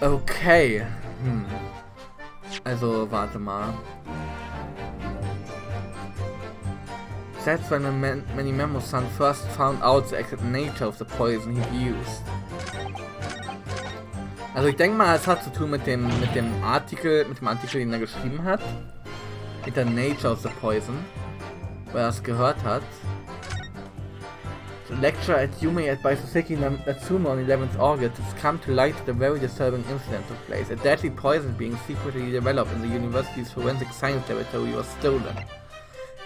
Okay. Also, warte mal. That's when Many-Memo-san first found out the exact nature of the poison he used. Also ich denke mal, es hat zu tun mit dem Artikel, den er geschrieben hat. Mit der Nature of the Poison. Weil er es gehört hat. The lecture at Yume by Soseki Natsume on 11th August has come to light that a very disturbing incident took place. A deadly poison being secretly developed in the university's forensic science laboratory was stolen.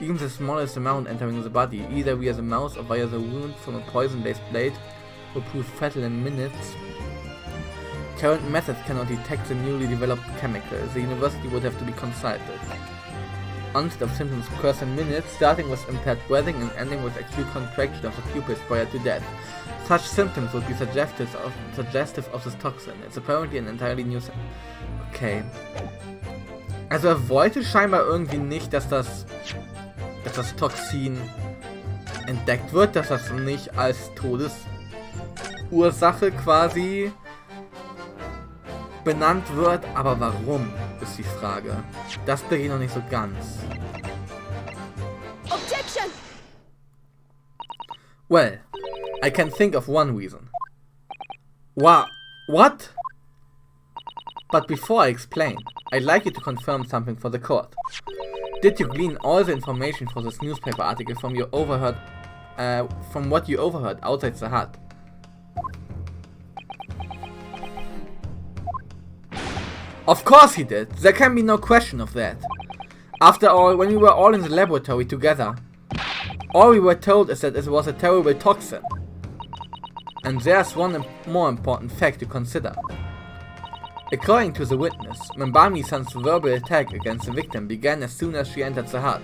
Even the smallest amount entering the body, either via the mouth or via the wound from a poison-laced blade, will prove fatal in minutes. Current methods cannot detect the newly developed chemical. The university would have to be consulted. Onset of symptoms occurs in minutes, starting with impaired breathing and ending with acute contraction of the pupils prior to death. Such symptoms would be suggestive of this toxin. It's apparently an entirely new... Okay. Also er wollte scheinbar irgendwie nicht, dass das Toxin entdeckt wird, dass das nicht als Todesursache quasi benannt wird, aber warum, ist die Frage. Das bin ich noch nicht so ganz. Objection! Well, I can think of one reason. What? But before I explain, I'd like you to confirm something for the court. Did you glean all the information for this newspaper article from what you overheard outside the hut? Of course he did. There can be no question of that. After all, when we were all in the laboratory together, all we were told is that it was a terrible toxin. And there's one more important fact to consider. According to the witness, Membami-san's verbal attack against the victim began as soon as she entered the hut.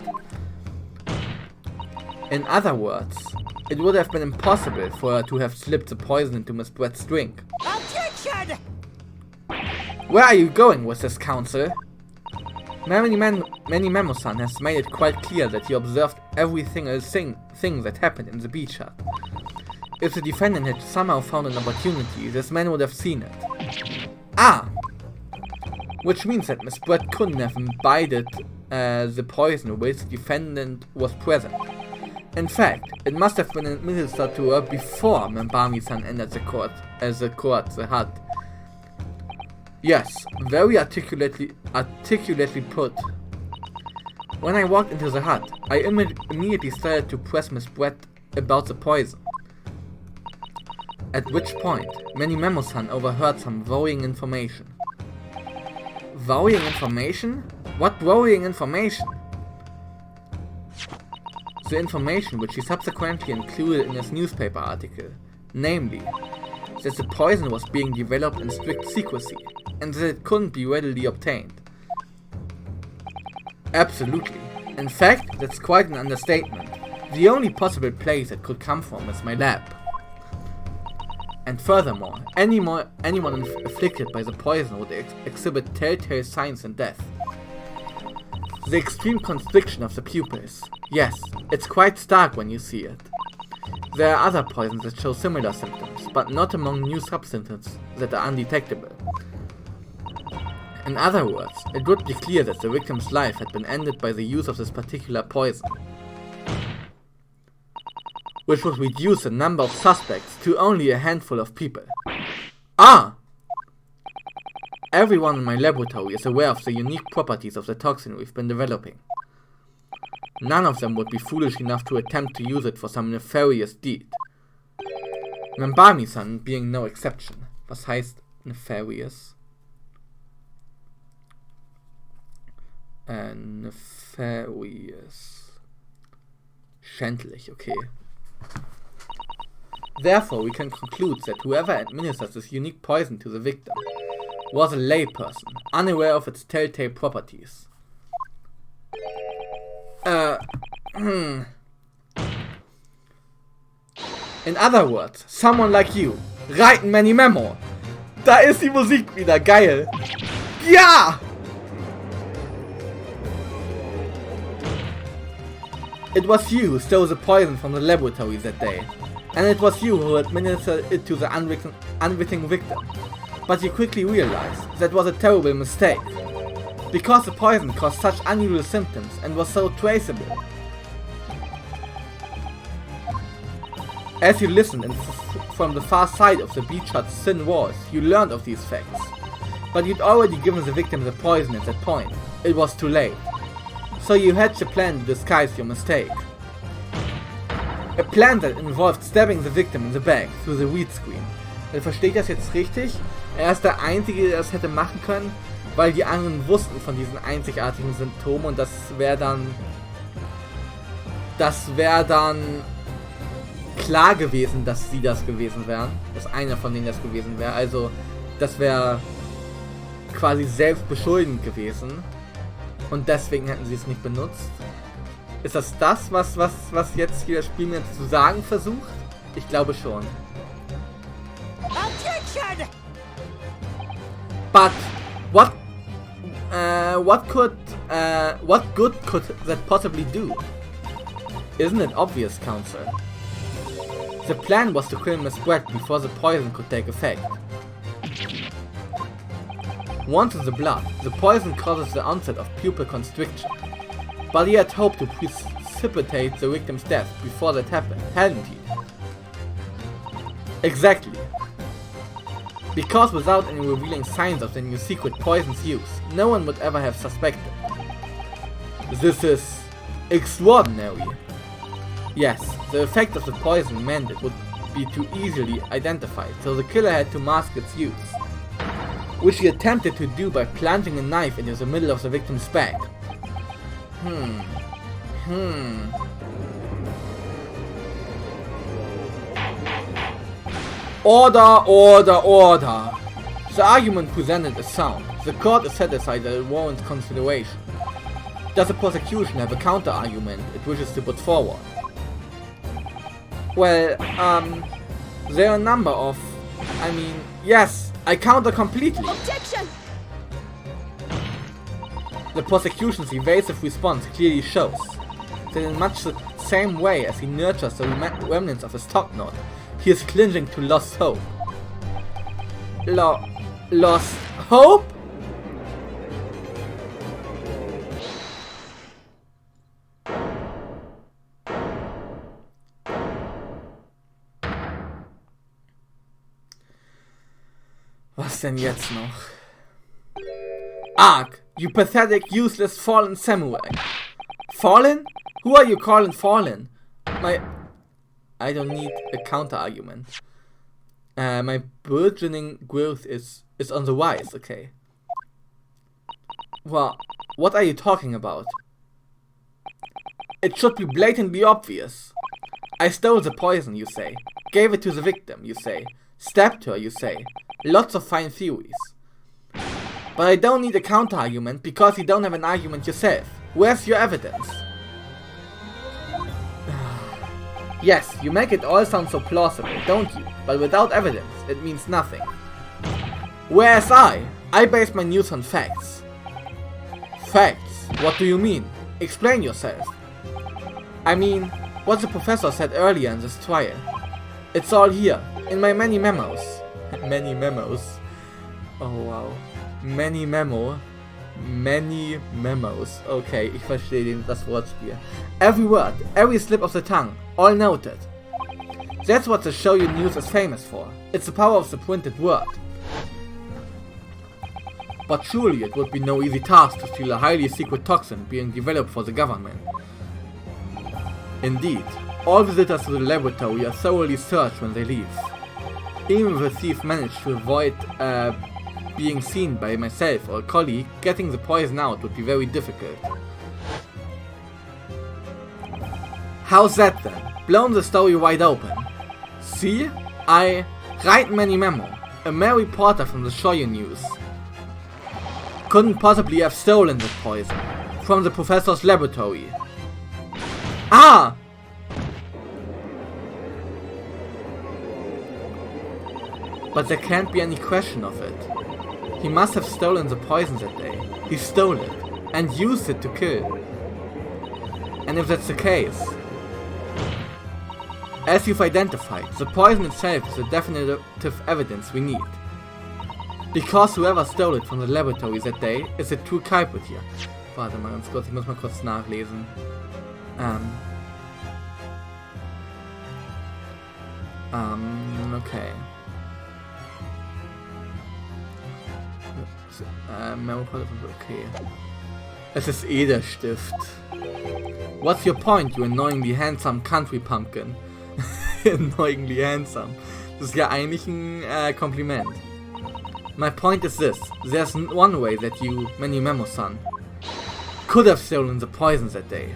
In other words, it would have been impossible for her to have slipped the poison into Miss Brett's drink. Objection! Where are you going with this, counsel? Many-Memo-san has made it quite clear that he observed every single thing that happened in the beach hut. If the defendant had somehow found an opportunity, this man would have seen it. Ah! Which means that Miss Brett couldn't have imbibed the poison whilst the defendant was present. In fact, it must have been administered to her before Membami-san entered the hut. Yes, very articulately put. When I walked into the hut, I immediately started to press Miss Brett about the poison. At which point, Many-Memo-san overheard some worrying information. Worrying information? What worrying information? The information which he subsequently included in his newspaper article, namely, that the poison was being developed in strict secrecy, and that it couldn't be readily obtained. Absolutely. In fact, that's quite an understatement. The only possible place it could come from is my lab. And furthermore, anyone afflicted by the poison would exhibit telltale signs in death. The extreme constriction of the pupils. Yes, it's quite stark when you see it. There are other poisons that show similar symptoms, but not among new substances that are undetectable. In other words, it would be clear that the victim's life had been ended by the use of this particular poison, which would reduce the number of suspects to only a handful of people. Ah! Everyone in my laboratory is aware of the unique properties of the toxin we've been developing. None of them would be foolish enough to attempt to use it for some nefarious deed. Membami-san being no exception. Was heißt nefarious? Nefarious. Schändlich, okay. Therefore, we can conclude that whoever administered this unique poison to the victim was a layperson, unaware of its telltale properties. In other words, someone like you. Reiten Many-Memo. Da ist die Musik wieder, geil. Ja! It was you who stole the poison from the laboratory that day. And it was you who administered it to the unwitting victim. But you quickly realize that was a terrible mistake, because the poison caused such unusual symptoms and was so traceable. As you listened and from the far side of the beach hut's thin walls, you learned of these facts. But you'd already given the victim the poison at that point. It was too late. So you hatched a plan to disguise your mistake. A plan that involved stabbing the victim in the back through the read screen. Verstehe ich das jetzt richtig? Er ist der Einzige, der das hätte machen können, weil die anderen wussten von diesen einzigartigen Symptomen und das wäre dann klar gewesen, dass sie das gewesen wären. Dass einer von denen das gewesen wäre. Also, das wäre quasi selbstbeschuldigend gewesen. Und deswegen hätten sie es nicht benutzt. Ist das, was jetzt hier das Spiel mir zu sagen versucht? Ich glaube schon. But what good could that possibly do? Isn't it obvious, Counselor? The plan was to kill Miss Brett before the poison could take effect. Once in the blood, the poison causes the onset of pupil constriction. But he had hoped to precipitate the victim's death before that happened, hadn't he? Exactly. Because without any revealing signs of the new secret poison's use, no one would ever have suspected. This is extraordinary. Yes, the effect of the poison meant it would be too easily identified, so the killer had to mask its use, which he attempted to do by plunging a knife into the middle of the victim's back. Order, order, order! The argument presented is sound. The court is satisfied that it warrants consideration. Does the prosecution have a counter-argument it wishes to put forward? Well, there are a number of... yes, I counter completely! Objection! The prosecution's evasive response clearly shows that in much the same way as he nurtures the remnants of his top knot, he is clinging to lost hope. Lost hope? Was denn jetzt noch? Ark, you pathetic, useless, fallen samurai. Fallen? Who are you calling fallen? I don't need a counter-argument. My burgeoning growth is on the rise, okay. Well, what are you talking about? It should be blatantly obvious. I stole the poison, you say. Gave it to the victim, you say. Stabbed her, you say. Lots of fine theories. But I don't need a counter-argument because you don't have an argument yourself. Where's your evidence? Yes, you make it all sound so plausible, don't you? But without evidence, it means nothing. Whereas I base my news on facts. Facts? What do you mean? Explain yourself. I mean, what the professor said earlier in this trial. It's all here, in my many memos. Many memos. Oh wow. Many memos. Okay, ich verstehe das Wortspiel. Every word, every slip of the tongue, all noted. That's what the Shoyu News is famous for. It's the power of the printed word. But surely it would be no easy task to steal a highly secret toxin being developed for the government. Indeed, all visitors to the laboratory are thoroughly searched when they leave. Even if the thief managed to avoid being seen by myself or a colleague, getting the poison out would be very difficult. How's that then? Blown the story wide open. See? I write many memo. A mere reporter from the Shoyu News. Couldn't possibly have stolen the poison. From the professor's laboratory. Ah! But there can't be any question of it. He must have stolen the poison that day. He stole it, and used it to kill. And if that's the case, as you've identified, the poison itself is the definitive evidence we need. Because whoever stole it from the laboratory that day is a true culprit here. Warte mal ganz kurz, ich muss mal kurz nachlesen. Okay. Okay. Es ist eh der Stift. What's your point, you annoyingly handsome country pumpkin? Annoyingly handsome. Das ist ja eigentlich ein Kompliment. My point is this. There's one way that you, Memo-san, could have stolen the poison that day.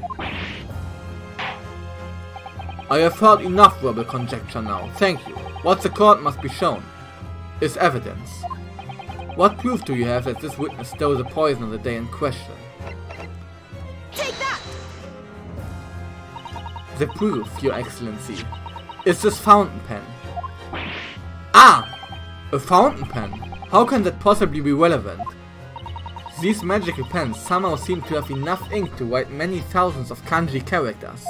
I have heard enough verbal conjecture now. Thank you. What the court must be shown is evidence. What proof do you have that this witness stole the poison on the day in question? Take that! The proof, Your Excellency, is this fountain pen. Ah! A fountain pen? How can that possibly be relevant? These magical pens somehow seem to have enough ink to write many thousands of kanji characters.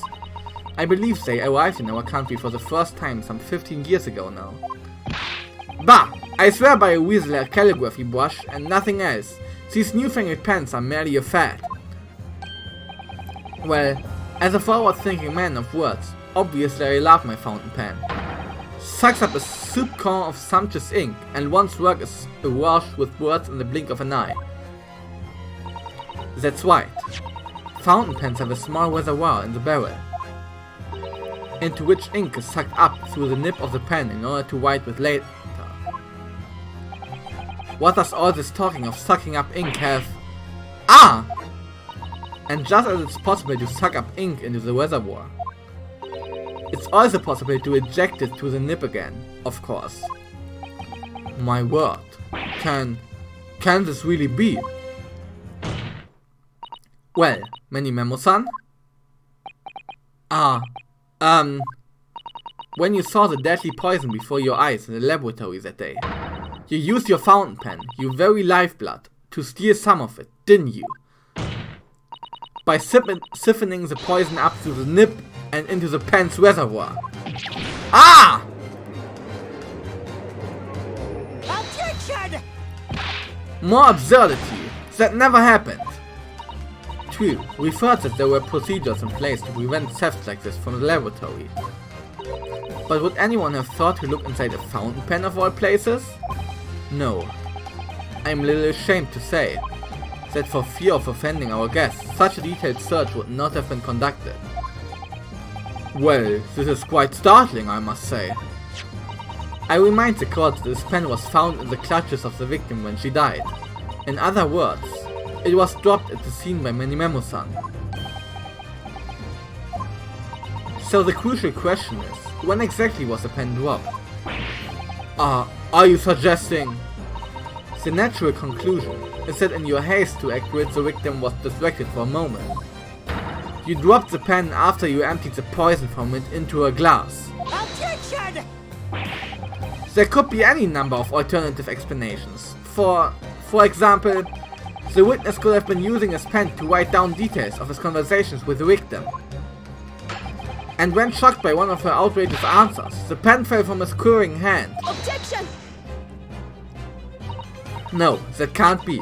I believe they arrived in our country for the first time some 15 years ago now. Bah! I swear by a weasel calligraphy brush and nothing else. These newfangled pens are merely a fad. Well, as a forward-thinking man of words, obviously I love my fountain pen. Sucks up a soup corn of sumptuous ink, and one's work is awash with words in the blink of an eye. That's right. Fountain pens have a small reservoir in the barrel, into which ink is sucked up through the nib of the pen in order to write with later. What does all this talking of sucking up ink have? Ah! And just as it's possible to suck up ink into the reservoir, it's also possible to eject it through the nib again, of course. My word. Can this really be? Well, Memo-san? When you saw the deadly poison before your eyes in the laboratory that day, you used your fountain pen, your very lifeblood, to steal some of it, didn't you? By siphoning the poison up through the nib and into the pen's reservoir. Ah! Objection! More absurdity. That never happened. True, we thought that there were procedures in place to prevent thefts like this from the laboratory. But would anyone have thought to look inside a fountain pen of all places? No. I'm a little ashamed to say that for fear of offending our guests, such a detailed search would not have been conducted. Well, this is quite startling, I must say. I remind the court that this pen was found in the clutches of the victim when she died. In other words, it was dropped at the scene by Memo-san. So the crucial question is, when exactly was the pen dropped? Are you suggesting? The natural conclusion is that in your haste to act rid, the victim was distracted for a moment. You dropped the pen after you emptied the poison from it into a glass. Objection! There could be any number of alternative explanations. For example, the witness could have been using his pen to write down details of his conversations with the victim. And when shocked by one of her outrageous answers, the pen fell from his quivering hand. Objection! No, that can't be.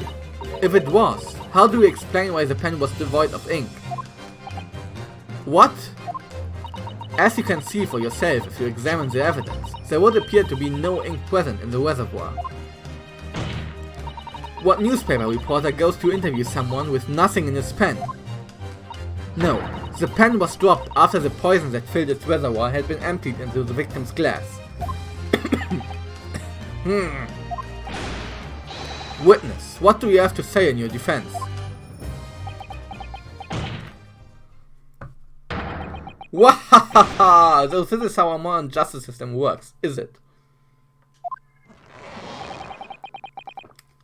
If it was, how do you explain why the pen was devoid of ink? What? As you can see for yourself if you examine the evidence, there would appear to be no ink present in the reservoir. What newspaper reporter goes to interview someone with nothing in his pen? No, the pen was dropped after the poison that filled its reservoir had been emptied into the victim's glass. Witness, what do you have to say in your defense? Wahahaha! So this is how our modern justice system works, is it?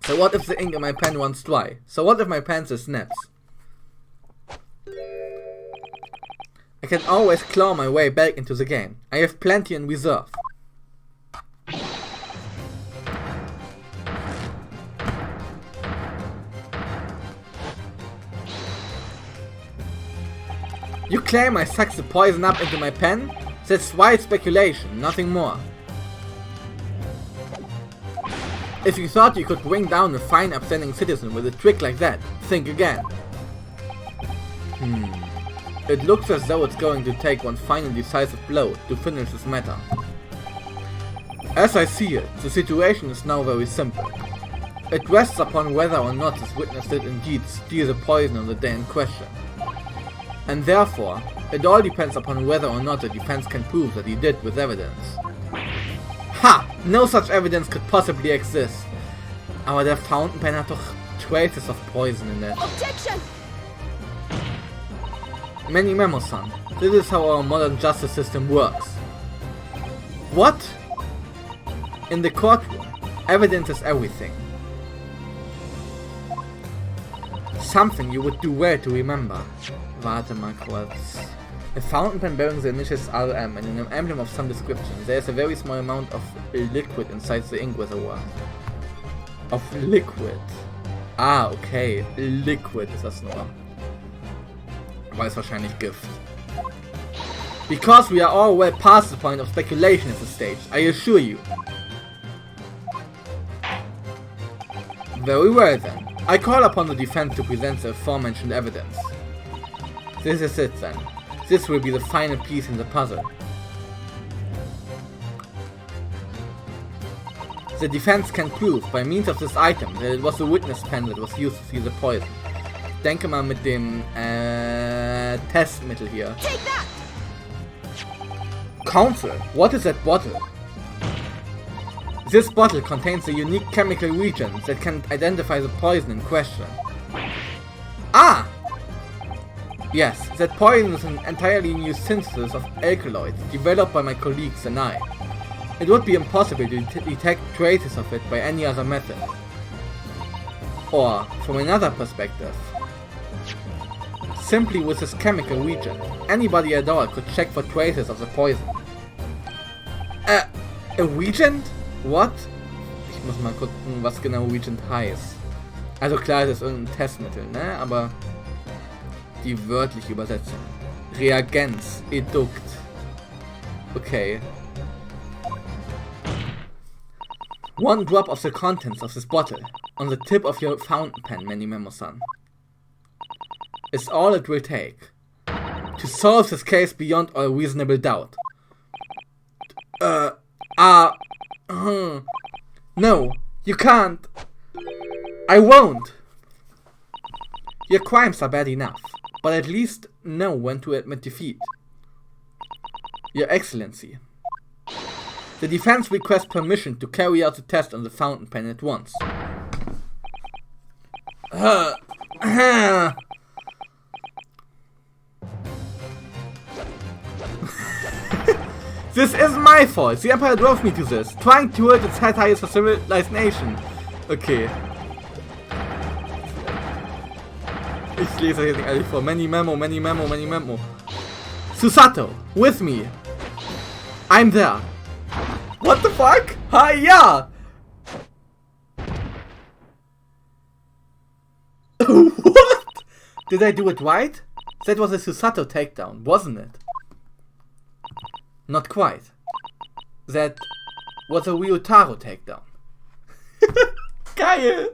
So what if the ink in my pen runs dry? So what if my pencil snaps? I can always claw my way back into the game. I have plenty in reserve. You claim I sucked the poison up into my pen? That's wild speculation, nothing more. If you thought you could bring down a fine upstanding citizen with a trick like that, think again. It looks as though it's going to take one final decisive blow to finish this matter. As I see it, the situation is now very simple. It rests upon whether or not this witness did indeed steal the poison on the day in question. And therefore, it all depends upon whether or not the defense can prove that he did with evidence. Ha! No such evidence could possibly exist. Aber der Fountain Pen hat doch traces of poison in it. Objection! Many Memo-san, this is how our modern justice system works. What? In the courtroom, evidence is everything. Something you would do well to remember. Warte mal kurz. A fountain pen bearing the initials RM and an emblem of some description. There is a very small amount of liquid inside the ink reservoir. Of liquid. Ah, okay. Liquid ist das nur. Aber ist wahrscheinlich Gift. Because we are all well past the point of speculation at this stage, I assure you. Very well then. I call upon the defense to present the aforementioned evidence. This is it then. This will be the final piece in the puzzle. The defense can prove by means of this item that it was the witness pen that was used to steal the poison. Denke mal mit dem Testmittel hier. Take that! Counsel, what is that bottle? This bottle contains a unique chemical reagent that can identify the poison in question. Ah! Yes, that poison is an entirely new synthesis of alkaloids developed by my colleagues and I. It would be impossible to detect traces of it by any other method. Or, from another perspective, simply with this chemical reagent, anybody at all could check for traces of the poison. A reagent? What? Ich muss mal gucken, was genau Reagent heißt. Also klar, das ist irgendein Testmittel, ne? Aber die wörtliche Übersetzung. Reagenz, Edukt. Okay. One drop of the contents of this bottle on the tip of your fountain pen, Many Memo-san, is all it will take to solve this case beyond all reasonable doubt. No, you can't. I won't. Your crimes are bad enough, but at least know when to admit defeat. Your Excellency, the defense requests permission to carry out the test on the fountain pen at once. This isn't my fault. The Empire drove me to this, trying to hurt its satire for civilized nation. Okay. Ich lese hier nicht ehrlich vor. Many Memo, Many Memo, Many Memo. Susato, with me. I'm there. What the fuck? Hi, yeah. What? Did I do it right? That was a Susato takedown, wasn't it? Not quite. That was a Ryutaro takedown. Geil!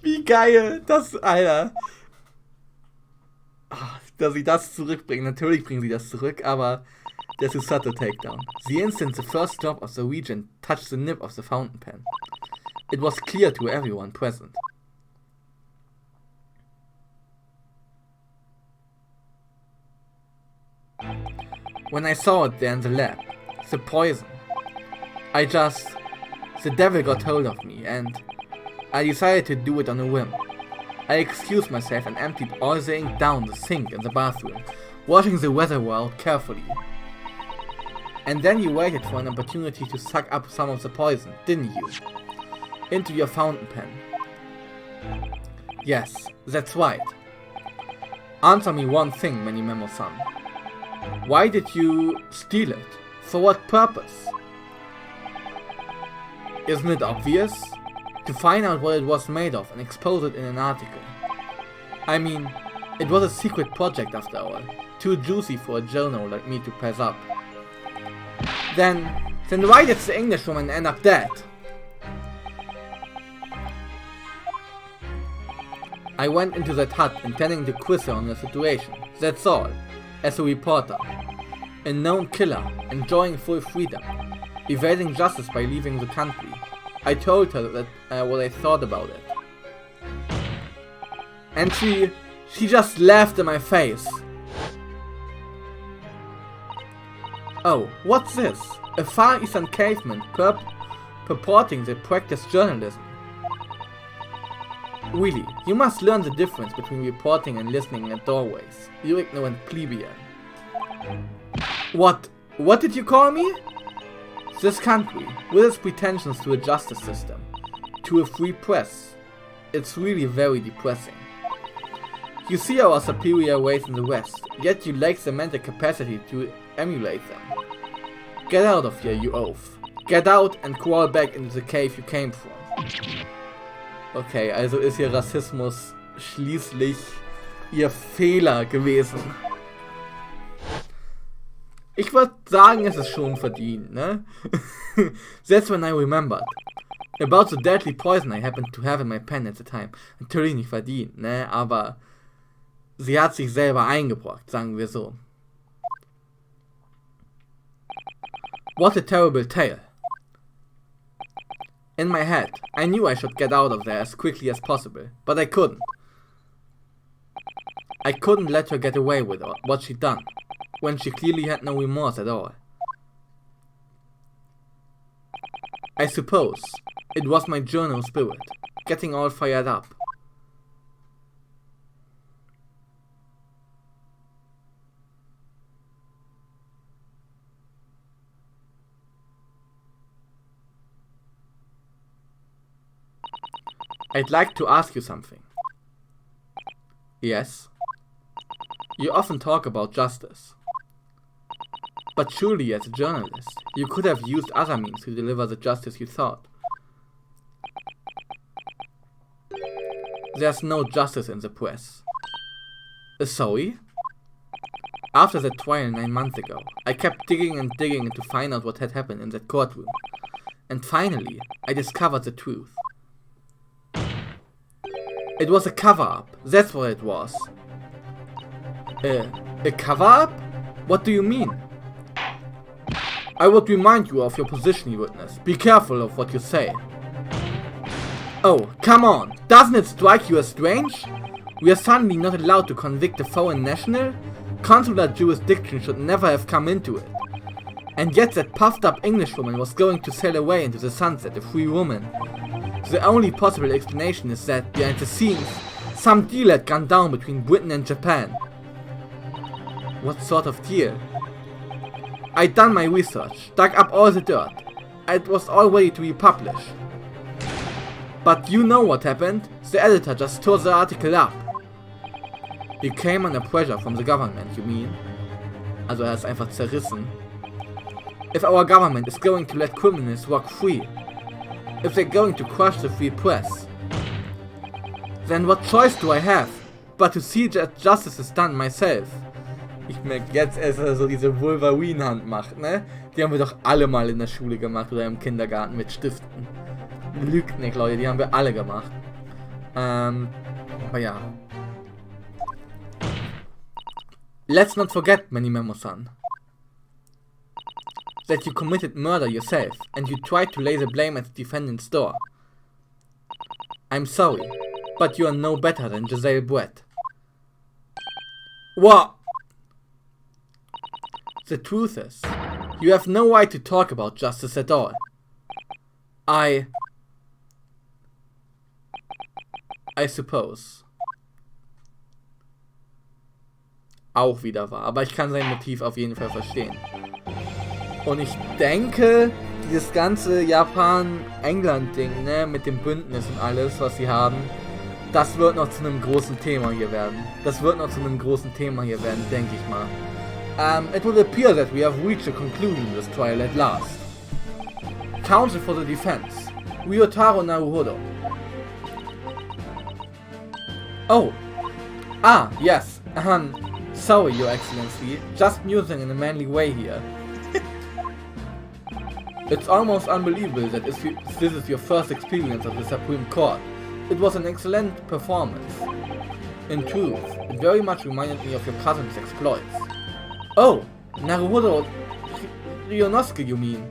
Wie geil! Das, Alter. Ach, dass sie das zurückbringen. Natürlich bringen sie das zurück, aber der Susato takedown. The instant the first drop of the reagent touched the nib of the fountain pen, it was clear to everyone present. When I saw it there in the lab, the poison, the devil got hold of me and I decided to do it on a whim. I excused myself and emptied all the ink down the sink in the bathroom, washing the reservoir out carefully. And then you waited for an opportunity to suck up some of the poison, didn't you? Into your fountain pen. Yes, that's right. Answer me one thing, Many Memo-san. Why did you steal it? For what purpose? Isn't it obvious? To find out what it was made of and expose it in an article. I mean, it was a secret project after all. Too juicy for a journal like me to pass up. Then why did the Englishwoman end up dead? I went into that hut intending to quiz her on the situation, that's all, as a reporter. A known killer, enjoying full freedom, evading justice by leaving the country. I told her that what I thought about it. And she just laughed in my face. Oh, what's this? A Far Eastern caveman purporting to practice journalism. Really, you must learn the difference between reporting and listening at doorways, you ignorant plebeian. What did you call me? This country, with its pretensions to a justice system, to a free press, it's really very depressing. You see our superior ways in the West, yet you lack the mental capacity to emulate them. Get out of here, you oaf. Get out and crawl back into the cave you came from. Okay, also ist hier Rassismus schließlich ihr Fehler gewesen. Ich würde sagen, es ist schon verdient, ne? That's when I remembered. About the deadly poison I happened to have in my pen at the time. Natürlich nicht verdient, ne? Aber sie hat sich selber eingebrockt, sagen wir so. What a terrible tale. In my head, I knew I should get out of there as quickly as possible, but I couldn't. I couldn't let her get away with what she'd done, when she clearly had no remorse at all. I suppose it was my journal spirit, getting all fired up. I'd like to ask you something. Yes? You often talk about justice. But surely as a journalist, you could have used other means to deliver the justice you thought. There's no justice in the press. Sorry? After that trial 9 months ago, I kept digging and digging to find out what had happened in that courtroom. And finally, I discovered the truth. It was a cover-up, that's what it was. A cover-up? What do you mean? I would remind you of your position, you witness. Be careful of what you say. Oh, come on! Doesn't it strike you as strange? We are suddenly not allowed to convict a foreign national? Consular jurisdiction should never have come into it. And yet that puffed-up Englishwoman was going to sail away into the sunset, a free woman. The only possible explanation is that, behind the scenes, some deal had gone down between Britain and Japan. What sort of deal? I'd done my research, dug up all the dirt. It was all ready to be published. But you know what happened? The editor just tore the article up. He came under pressure from the government, you mean? Also er ist einfach zerrissen. If our government is going to let criminals walk free, if they're going to crush the free press, then what choice do I have but to see that justice is done myself? Ich merke jetzt erst, dass er so diese Wolverine-Hand macht, ne? Die haben wir doch alle mal in der Schule gemacht oder im Kindergarten mit Stiften. Lügt nicht, Leute, die haben wir alle gemacht. Aber ja. Let's not forget, Menimemo-san, that you committed murder yourself, and you tried to lay the blame at the defendant's door. I'm sorry, but you are no better than Giselle Brett. What? The truth is, you have no right to talk about justice at all. I suppose. Auch wieder wahr, aber ich kann sein Motiv auf jeden Fall verstehen. Und ich denke, dieses ganze Japan-England-Ding, ne, mit dem Bündnis und alles, was sie haben, das wird noch zu einem großen Thema hier werden. Denke ich mal. It would appear that we have reached a conclusion in this trial at last. Counsel for the defense, Ryutaro Naruhodo. Oh! Ah, yes. Sorry, Your Excellency. Just musing in a manly way here. It's almost unbelievable that this is your first experience of the Supreme Court. It was an excellent performance. In truth, it very much reminded me of your cousin's exploits. Oh, Naruhodo Ryunosuke, you mean?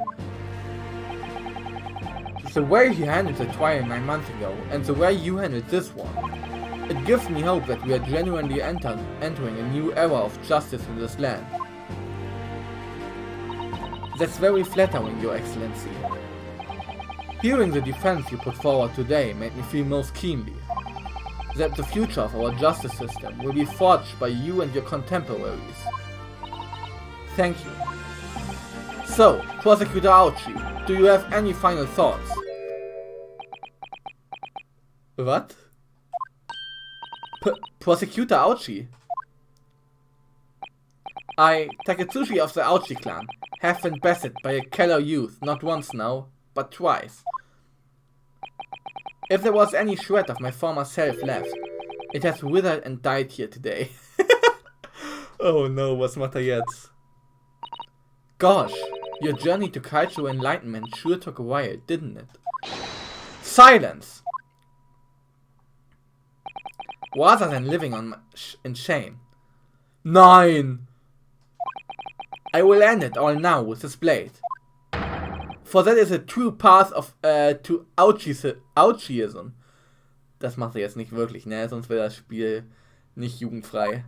The way he handled the trial 9 months ago, and the way you handled this one, it gives me hope that we are genuinely entering a new era of justice in this land. That's very flattering, Your Excellency. Hearing the defense you put forward today made me feel most keenly that the future of our justice system will be forged by you and your contemporaries. Thank you. So, Prosecutor Aochi, do you have any final thoughts? What? Prosecutor Aochi? I, Taketsushi of the Aochi clan, have been bested by a killer youth not once now, but twice. If there was any shred of my former self left, it has withered and died here today. Oh no, was macht jetzt? Gosh, your journey to Kaicho enlightenment sure took a while, didn't it? Silence! Rather than living in shame. Nein! I will end it all now with this blade. For that is a true path of to Aochiism. Das macht er jetzt nicht wirklich, ne? Sonst wäre das Spiel nicht jugendfrei.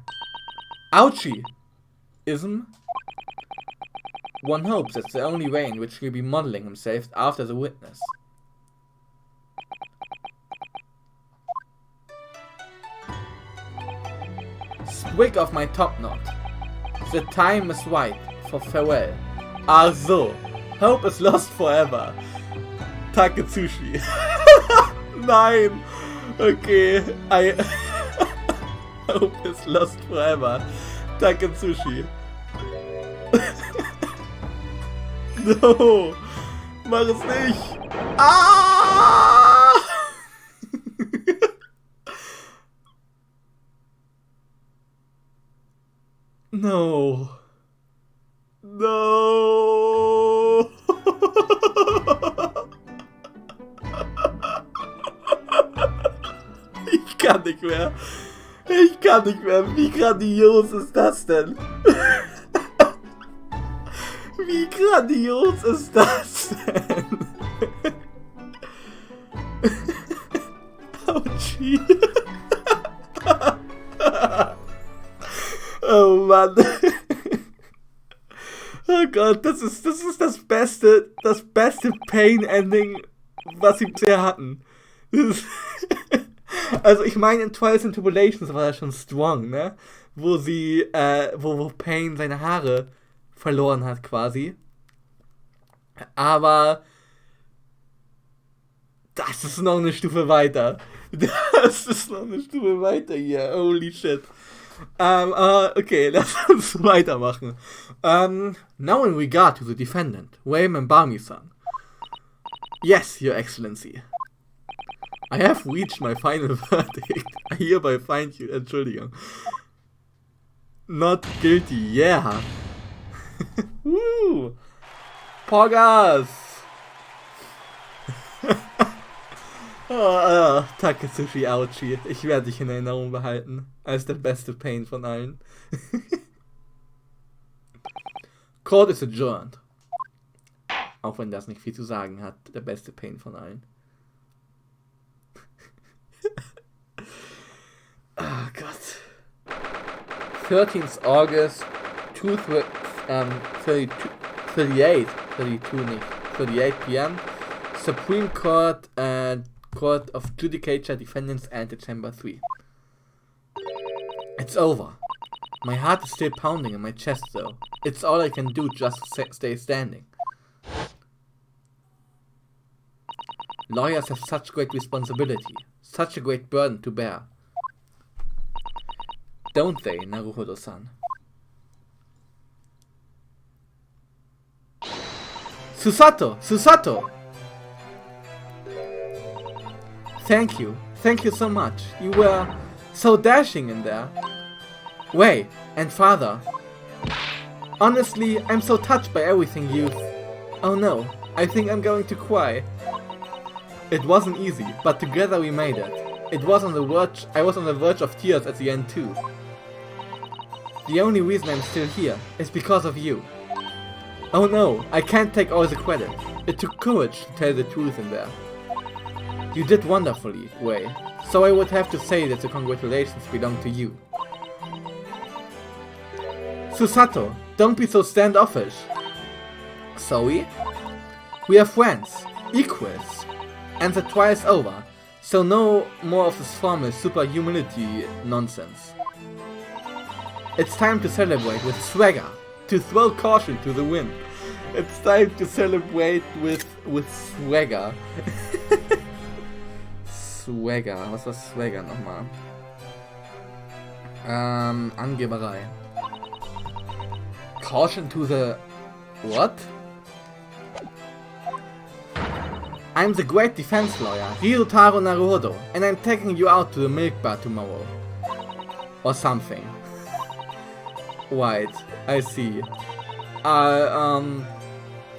Aochiism? One hopes that's the only way in which he'll be modeling himself after the witness. Sprig of my top knot. The time is right for farewell. Also, hope is lost forever. Taketsushi. Nein. Okay, hope is lost forever. Taketsushi. No. Mach es nicht. Ah! No. No. Ich kann nicht mehr. Ich kann nicht mehr. Wie grandios ist das denn? Wie grandios ist das denn? Autschi. Oh Mann. Oh Gott, das ist das beste Pain-Ending, was sie bisher hatten. Also ich meine, in Trials and Tribulations war das schon strong, ne? Wo sie, wo Pain seine Haare verloren hat quasi. Aber das ist noch eine Stufe weiter. Das ist noch eine Stufe weiter hier. Holy shit. Okay, lass uns weitermachen. Now in regard to the defendant, Wei Membami-san. Yes, Your Excellency. I have reached my final verdict. I hereby find you, Entschuldigung. Not guilty, yeah. Woo! Poggers! Taketsushi Aochi. Ich werde dich in Erinnerung behalten. Als der beste Pain von allen. Court is adjourned. Auch wenn das nicht viel zu sagen hat. Der beste Pain von allen. Oh Gott. 13th August 38 p.m. Supreme Court Court of Judicature Defendants enter Chamber 3. It's over. My heart is still pounding in my chest though. It's all I can do just to stay standing. Lawyers have such great responsibility, such a great burden to bear. Don't they, Naruhodo-san? Susato! Susato! Thank you so much. You were so dashing in there. Wei, and father. Honestly, I'm so touched by everything you've... Oh no, I think I'm going to cry. It wasn't easy, but together we made it. I was on the verge of tears at the end too. The only reason I'm still here is because of you. Oh no, I can't take all the credit. It took courage to tell the truth in there. You did wonderfully, Wei. So I would have to say that the congratulations belong to you. Susato, don't be so standoffish. Zoe? We are friends, equals. And the trial's over, so no more of this formal super humility nonsense. It's time to celebrate with swagger, to throw caution to the wind. It's time to celebrate with swagger. Swagger, was war Swagger nochmal? Angeberei. Caution to the... what? I'm the great defense lawyer, Ryutaro Naruhodo, and I'm taking you out to the milk bar tomorrow. Or something. Right, I see.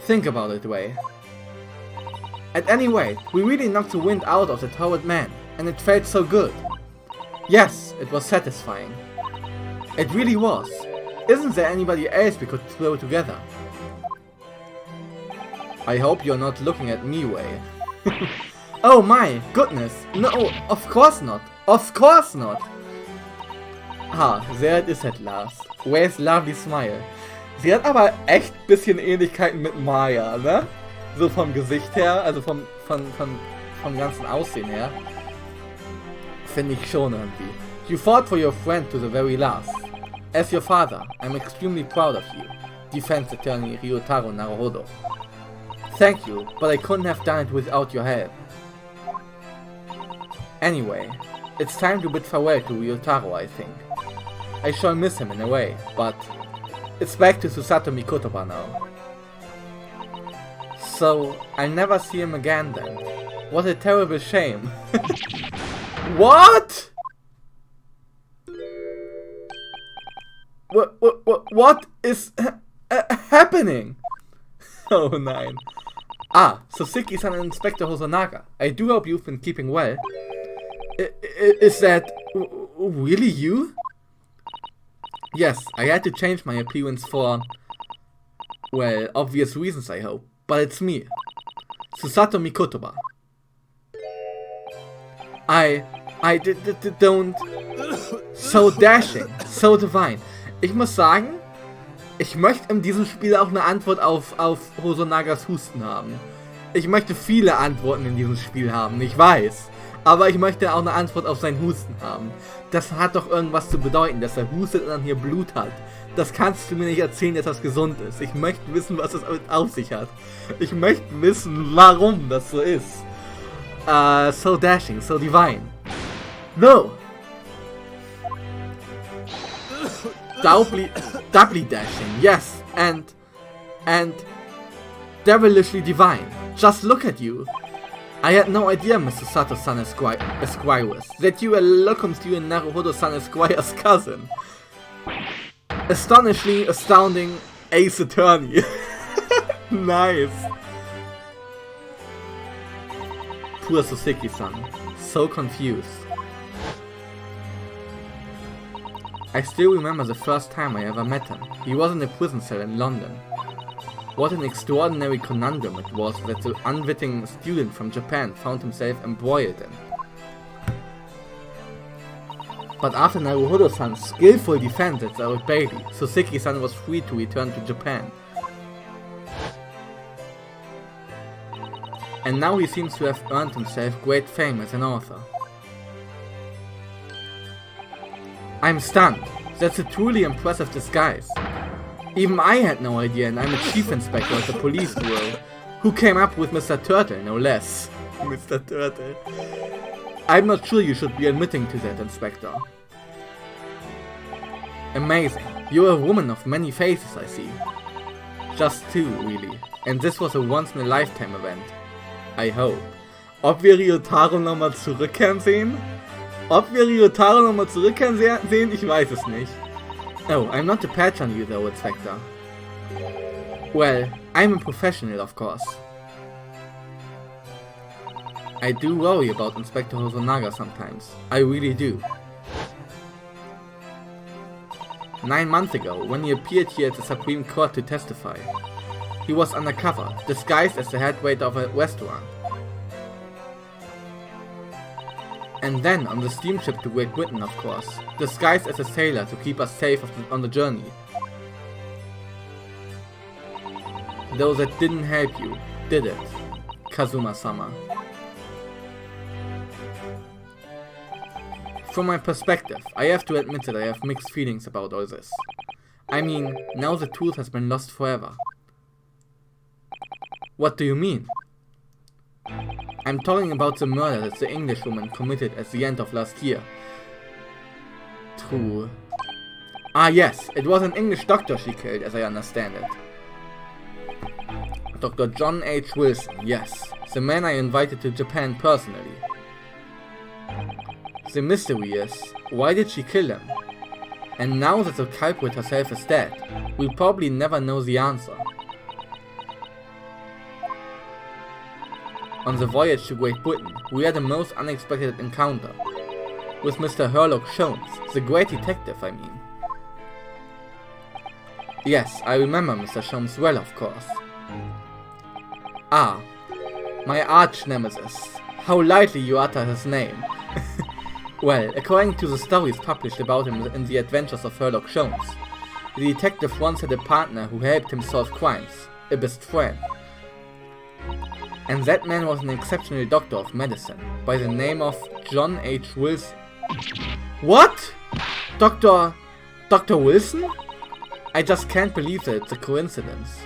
Think about it, Wei. At any rate, we really knocked the wind out of that horrid man, and it felt so good. Yes, it was satisfying. It really was. Isn't there anybody else we could throw together? I hope you're not looking at me, Wei. Oh my goodness! No, of course not! Of course not! Ah, there it is at last. Wei's lovely smile. Sie hat aber echt ein bisschen Ähnlichkeiten mit Maya, ne? So vom Gesicht her, also vom ganzen Aussehen her. Finde ich schon irgendwie. You fought for your friend to the very last. As your father, I'm extremely proud of you. Defense Attorney Ryutaro Naruhodo. Thank you, but I couldn't have done it without your help. Anyway, it's time to bid farewell to Ryutaro, I think. I shall miss him in a way, but it's back to Susato Mikotoba now. So, I'll never see him again then. What a terrible shame. What? What is happening? Oh nein. Ah, Soseki-san and Inspector Hosonaga. I do hope you've been keeping well. Is that really you? Yes, I had to change my appearance for, well, obvious reasons I hope. But it's me. Susato Mikotoba. I don't... So dashing, so divine. Ich muss sagen, ich möchte in diesem Spiel auch eine Antwort auf Hosonagas Husten haben. Ich möchte viele Antworten in diesem Spiel haben, ich weiß. Aber ich möchte auch eine Antwort auf seinen Husten haben. Das hat doch irgendwas zu bedeuten, dass er hustet und dann hier Blut hat. Das kannst du mir nicht erzählen, dass das gesund ist. Ich möchte wissen, was es damit auf sich hat. Ich möchte wissen, warum das so ist. So dashing, so divine. No! Doubly dashing, yes, and devilishly divine. Just look at you. I had no idea Mr. Sato-san Esquire that you were Locum's and Naruhodo-san Esquire's cousin. Astonishingly astounding Ace Attorney. Nice. Poor Soseki-san, so confused. I still remember the first time I ever met him. He was in a prison cell in London. What an extraordinary conundrum it was that the unwitting student from Japan found himself embroiled in. But after Naruhodo-san's skillful defense at the old baby, Soseki-san was free to return to Japan. And now he seems to have earned himself great fame as an author. I'm stunned. That's a truly impressive disguise. Even I had no idea, and I'm a chief inspector at the police bureau. Who came up with Mr. Turtle, no less. Mr. Turtle. I'm not sure you should be admitting to that, Inspector. Amazing. You're a woman of many faces, I see. Just two, really. And this was a once-in-a-lifetime event. I hope. Ob wir Ryutaro nochmal zurückkehren sehen? Ob wir Ryutaro nochmal zurückkehren sehen? Ich weiß es nicht. Oh, I'm not a patch on you though, Inspector. Well, I'm a professional, of course. I do worry about Inspector Hosonaga sometimes. I really do. 9 months ago, when he appeared here at the Supreme Court to testify, he was undercover, disguised as the head waiter of a restaurant. And then on the steamship to Great Britain, of course, disguised as a sailor to keep us safe on the journey. Though that didn't help you, did it, Kazuma-sama? From my perspective, I have to admit that I have mixed feelings about all this. I mean, now the truth has been lost forever. What do you mean? I'm talking about the murder that the Englishwoman committed at the end of last year. True. Ah yes, it was an English doctor she killed, as I understand it. Dr. John H. Wilson, yes. The man I invited to Japan personally. The mystery is, why did she kill him? And now that the culprit herself is dead, we'll probably never know the answer. On the voyage to Great Britain, we had a most unexpected encounter. With Mr. Sherlock Sholmes, the great detective, I mean. Yes, I remember Mr. Sholmes well, of course. Ah, my arch-nemesis. How lightly you utter his name. Well, according to the stories published about him in the Adventures of Sherlock Sholmes, the detective once had a partner who helped him solve crimes, a best friend. And that man was an exceptional doctor of medicine, by the name of John H. Wilson. What? Dr. Wilson? I just can't believe that it's a coincidence.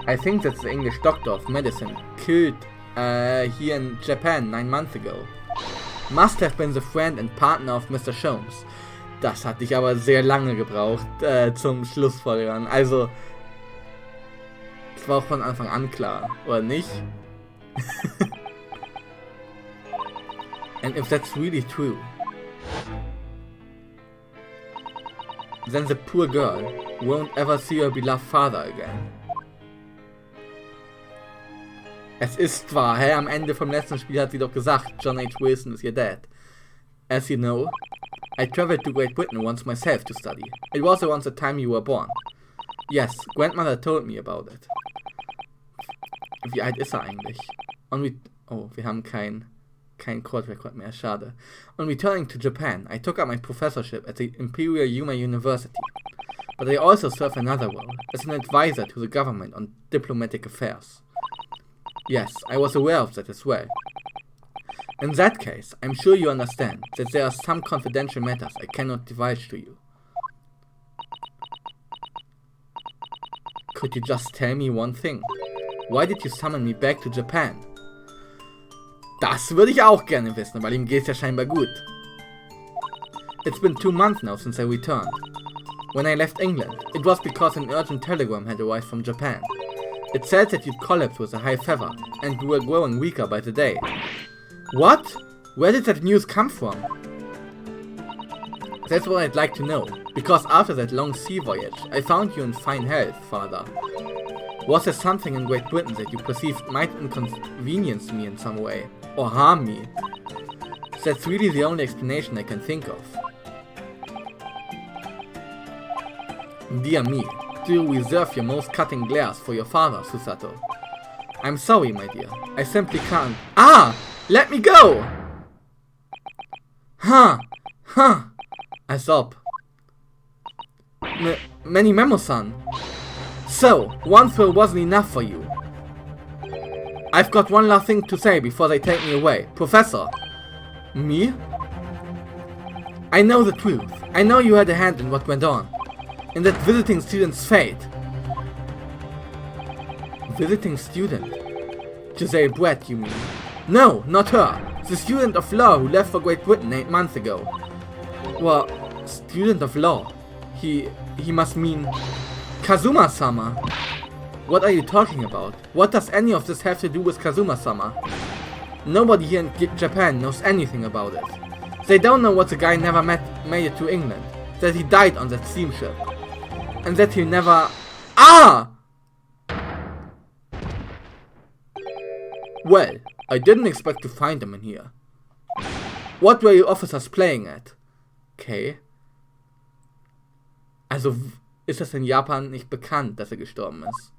I think that's the English doctor of medicine killed here in Japan 9 months ago. Must have been the friend and partner of Mr. Sholmes. Das hatte ich aber sehr lange gebraucht zum Schlussfolgern. Also, das war auch von Anfang an klar, oder nicht? And if that's really true, then the poor girl won't ever see her beloved father again. Es ist wahr, hä? Am Ende vom letzten Spiel hat sie doch gesagt, John H. Wilson is your dad. As you know, I traveled to Great Britain once myself to study. It was around the time you were born. Yes, grandmother told me about it. Wie alt ist er eigentlich? Wir haben kein Court Record mehr, schade. On returning to Japan, I took up my professorship at the Imperial Yuma University. But I also serve another role, as an advisor to the government on diplomatic affairs. Yes, I was aware of that as well. In that case, I'm sure you understand that there are some confidential matters I cannot divulge to you. Could you just tell me one thing? Why did you summon me back to Japan? Das würde ich auch gerne wissen, weil ihm geht's ja scheinbar gut. It's been 2 months now since I returned. When I left England, it was because an urgent telegram had arrived from Japan. It said that you'd collapsed with a high fever, and you were growing weaker by the day. What? Where did that news come from? That's what I'd like to know, because after that long sea voyage, I found you in fine health, father. Was there something in Great Britain that you perceived might inconvenience me in some way, or harm me? That's really the only explanation I can think of. Dear me. Do you reserve your most cutting glares for your father, Susato? I'm sorry, my dear. I simply can't. Ah! Let me go! Huh! I sob. Many Memo-san. So, one thrill wasn't enough for you. I've got one last thing to say before they take me away. Professor! Me? I know the truth. I know you had a hand in what went on. In that visiting student's fate. Visiting student? Giselle Brett, you mean? No, not her. The student of law who left for Great Britain 8 months ago. Well, student of law? He must mean Kazuma-sama. What are you talking about? What does any of this have to do with Kazuma-sama? Nobody here in Japan knows anything about it. They don't know what the guy never made it to England. That he died on that steamship. And that he never... Ah! Well, I didn't expect to find them in here. What were you officers playing at? Okay. Also ist es in Japan nicht bekannt, dass er gestorben ist.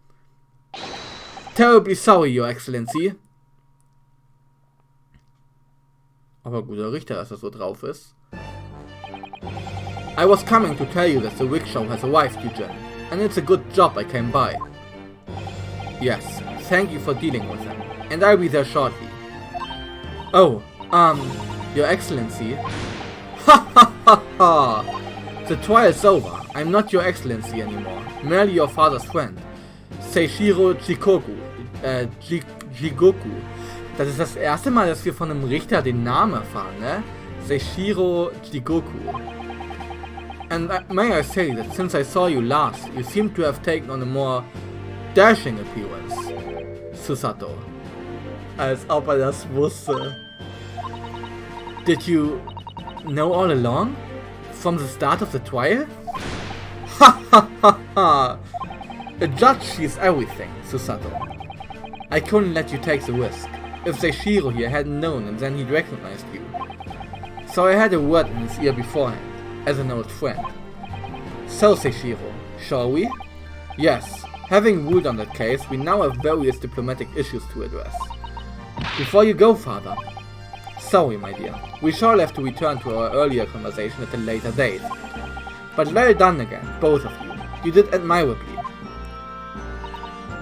Terribly sorry, Your Excellency. Aber guter Richter, dass er so drauf ist. I was coming to tell you that the rickshaw has arrived, Eugene, and it's a good job I came by. Yes, thank you for dealing with him, and I'll be there shortly. Oh, Your Excellency. Ha ha ha ha! The trial's over. I'm not Your Excellency anymore, merely your father's friend. Seishiro Jigoku. Das ist das erste Mal, dass wir von einem Richter den Namen erfahren, ne? Seishiro Jigoku. And may I say that since I saw you last, you seem to have taken on a more dashing appearance, Susato. Als ob er das wusste. Did you know all along? From the start of the trial? Ha ha ha ha! A judge sees everything, Susato. I couldn't let you take the risk. If Seishiro here hadn't known, and then he'd recognized you. So I had a word in his ear beforehand, as an old friend. So Seishiro, shall we? Yes, having ruled on that case, we now have various diplomatic issues to address. Before you go, father. Sorry, my dear, we shall have to return to our earlier conversation at a later date. But well done again, both of you. You did admirably.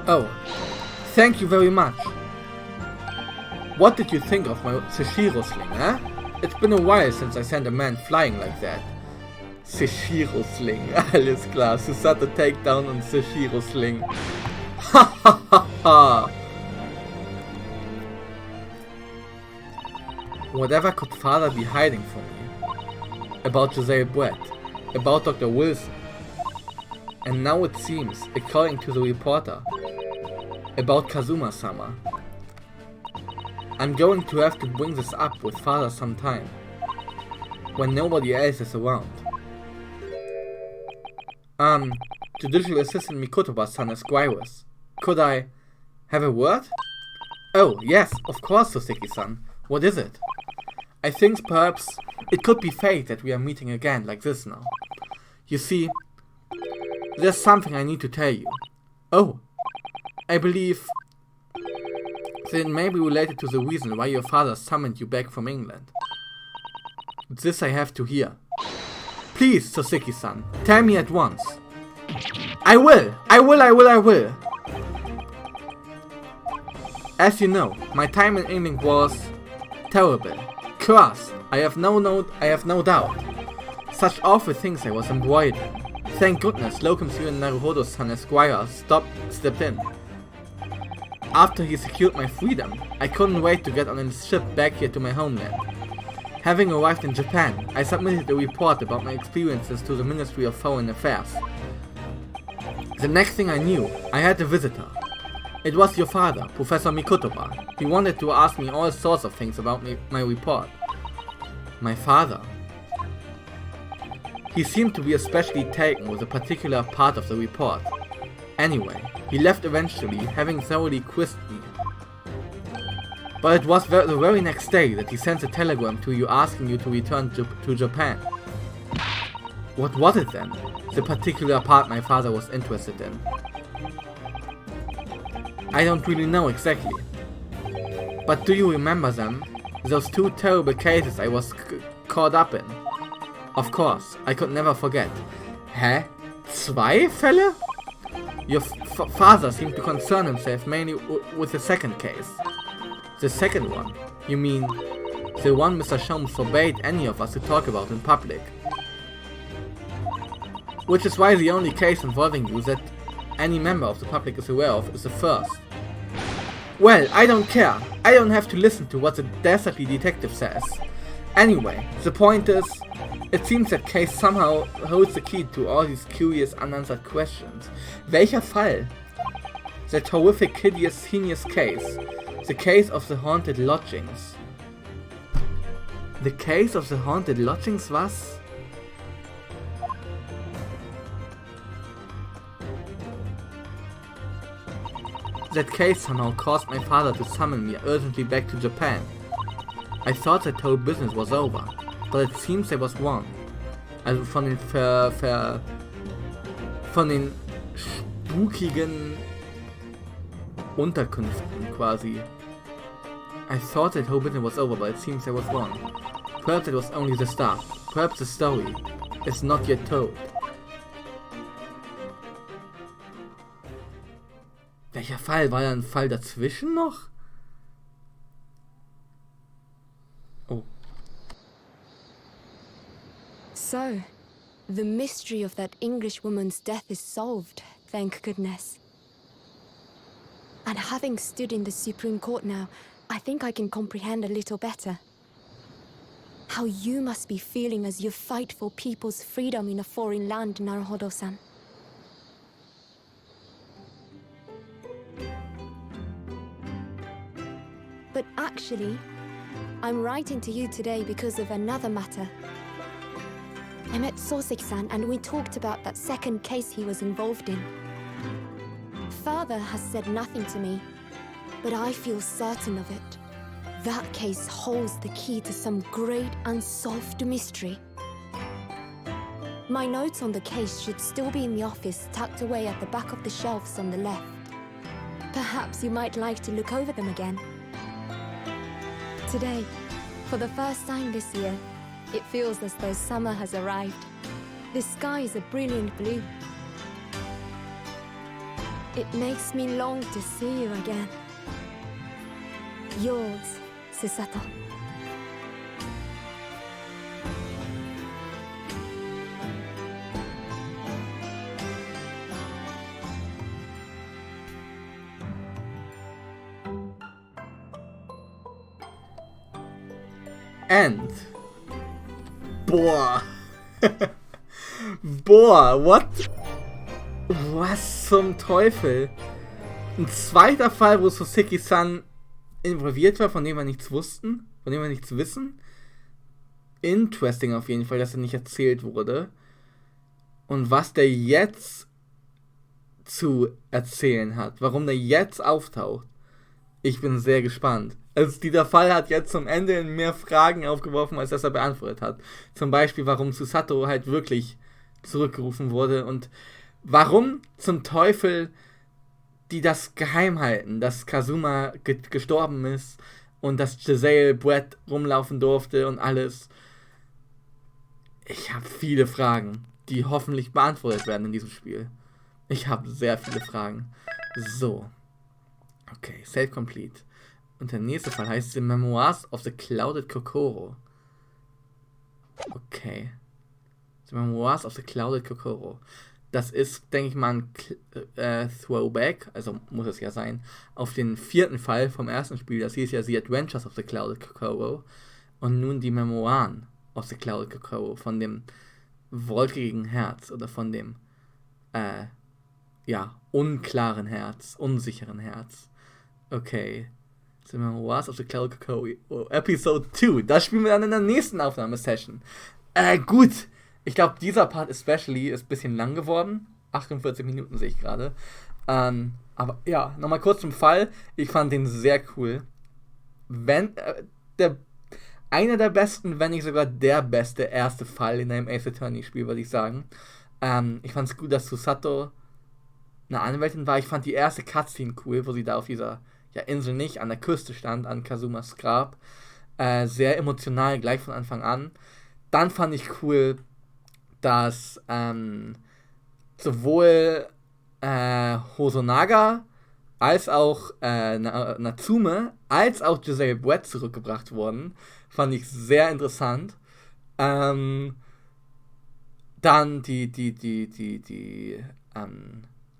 Oh, thank you very much. What did you think of my Seishiro sling, eh? It's been a while since I sent a man flying like that. Seishiro sling, alles klar. Susato Takedown und Seishiro sling. Ha ha ha ha! Whatever could father be hiding from me? About Jose Brett, about Dr. Wilson. And now it seems, according to the reporter, about Kazuma-sama. I'm going to have to bring this up with father sometime, when nobody else is around. Judicial Assistant Mikotoba-san Esquires. Could I have a word? Oh, yes, of course, Soseki-san. What is it? I think perhaps it could be fate that we are meeting again like this now. You see, there's something I need to tell you. Oh, I believe that it may be related to the reason why your father summoned you back from England. This I have to hear. Please, Soseki-san, tell me at once. I will! As you know, my time in England was terrible. Cursed, I have no doubt. Such awful things I was embroiled in. Thank goodness Locum's and Naruhodo-san Esquire stepped in. After he secured my freedom, I couldn't wait to get on a ship back here to my homeland. Having arrived in Japan, I submitted a report about my experiences to the Ministry of Foreign Affairs. The next thing I knew, I had a visitor. It was your father, Professor Mikotoba. He wanted to ask me all sorts of things about my report. My father. He seemed to be especially taken with a particular part of the report. Anyway, he left eventually, having thoroughly quizzed me. But it was the very next day that he sent a telegram to you asking you to return to Japan. What was it then? The particular part my father was interested in. I don't really know exactly. But do you remember them? Those two terrible cases I was caught up in. Of course, I could never forget. Hä? 2 Fälle? Your father seemed to concern himself mainly with the second case. The second one? You mean the one Mr. Sholmes forbade any of us to talk about in public? Which is why the only case involving you that any member of the public is aware of is the first. Well, I don't care. I don't have to listen to what the dastardly detective says. Anyway, the point is, it seems that case somehow holds the key to all these curious unanswered questions. Welcher Fall? That horrific, hideous, heinous case. The case of the haunted lodgings. The case of the haunted lodgings, was? That case somehow caused my father to summon me urgently back to Japan. I thought that whole business was over, but it seems I was wrong. Also von den spukigen Unterkünften quasi. I thought that whole business was over, but it seems I was wrong. Perhaps it was only the start. Perhaps the story is not yet told. Welcher Fall? War da ein Fall dazwischen noch? Oh. So, the mystery of that English woman's death is solved, thank goodness. And having stood in the Supreme Court now, I think I can comprehend a little better. How you must be feeling as you fight for people's freedom in a foreign land, Naruhodo-san. But actually, I'm writing to you today because of another matter. I met Soseki-san and we talked about that second case he was involved in. Father has said nothing to me, but I feel certain of it. That case holds the key to some great unsolved mystery. My notes on the case should still be in the office, tucked away at the back of the shelves on the left. Perhaps you might like to look over them again. Today, for the first time this year, it feels as though summer has arrived. The sky is a brilliant blue. It makes me long to see you again. Yours, Susato. And boah. Boah, what? Was zum Teufel? Ein zweiter Fall, wo Soseki-san involviert war, von dem wir nichts wussten, von dem wir nichts wissen. Interesting auf jeden Fall, dass er nicht erzählt wurde. Und was der jetzt zu erzählen hat, warum der jetzt auftaucht. Ich bin sehr gespannt. Also dieser Fall hat jetzt zum Ende mehr Fragen aufgeworfen, als dass er beantwortet hat. Zum Beispiel, warum Susato halt wirklich zurückgerufen wurde und warum zum Teufel die das geheim halten, dass Kazuma gestorben ist und dass Giselle Brett rumlaufen durfte und alles. Ich habe viele Fragen, die hoffentlich beantwortet werden in diesem Spiel. Ich habe sehr viele Fragen. So. Okay, Save Complete. Und der nächste Fall heißt The Memoirs of the Clouded Kokoro. Okay. The Memoirs of the Clouded Kokoro. Das ist, denke ich mal, ein Throwback, also muss es ja sein, auf den 4. Fall vom ersten Spiel. Das hieß ja The Adventures of the Clouded Kokoro. Und nun die Memoiren of the Clouded Kokoro von dem wolkigen Herz oder von dem, unklaren Herz, unsicheren Herz. Okay. The Memoirs of the Clouded Kokoro. Episode 2. Das spielen wir dann in der nächsten Aufnahmesession. Gut. Ich glaube, dieser Part especially ist ein bisschen lang geworden. 48 Minuten sehe ich gerade. Aber ja, nochmal kurz zum Fall. Ich fand den sehr cool. Einer der besten, wenn nicht sogar der beste erste Fall in einem Ace Attorney Spiel, würde ich sagen. Ich fand es gut, dass Susato eine Anwältin war. Ich fand die erste Cutscene cool, wo sie da auf dieser Insel nicht, an der Küste stand, an Kazumas Grab. Sehr emotional, gleich von Anfang an. Dann fand ich cool, dass sowohl Hosonaga als auch Natsume als auch Giselle Brett zurückgebracht wurden. Fand ich sehr interessant. Dann die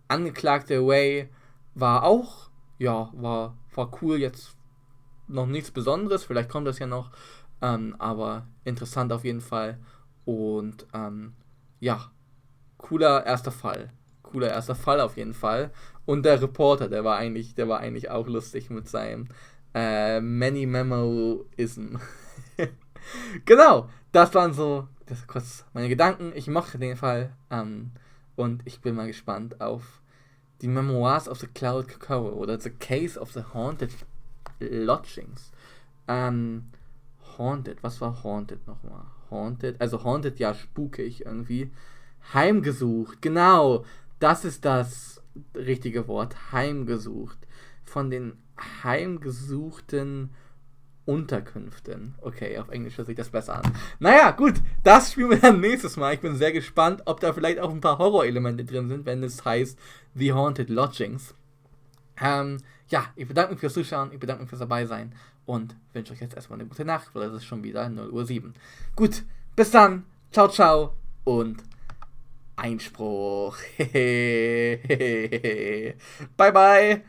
Angeklagte Way war auch, war cool, jetzt noch nichts Besonderes, vielleicht kommt das ja noch, aber interessant auf jeden Fall. Und cooler erster Fall. Cooler erster Fall auf jeden Fall. Und der Reporter, der war eigentlich auch lustig mit seinem Many Memo-Ism. Genau, das waren so kurz meine Gedanken. Ich mochte den Fall und ich bin mal gespannt auf Die Memoirs of the Cloud Cacao oder The Case of the Haunted Lodgings. Haunted, was war Haunted nochmal? Haunted, also Haunted, ja, spukig irgendwie. Heimgesucht, genau, das ist das richtige Wort, heimgesucht. Von den heimgesuchten Unterkünften. Okay, auf Englisch hört sich das besser an. Naja, gut, das spielen wir dann nächstes Mal. Ich bin sehr gespannt, ob da vielleicht auch ein paar Horrorelemente drin sind, wenn es heißt The Haunted Lodgings. Ja, ich bedanke mich fürs Zuschauen, ich bedanke mich fürs Dabeisein und wünsche euch jetzt erstmal eine gute Nacht, weil es ist schon wieder 0:07 Uhr. Gut, bis dann, ciao, ciao und Einspruch. Bye, bye.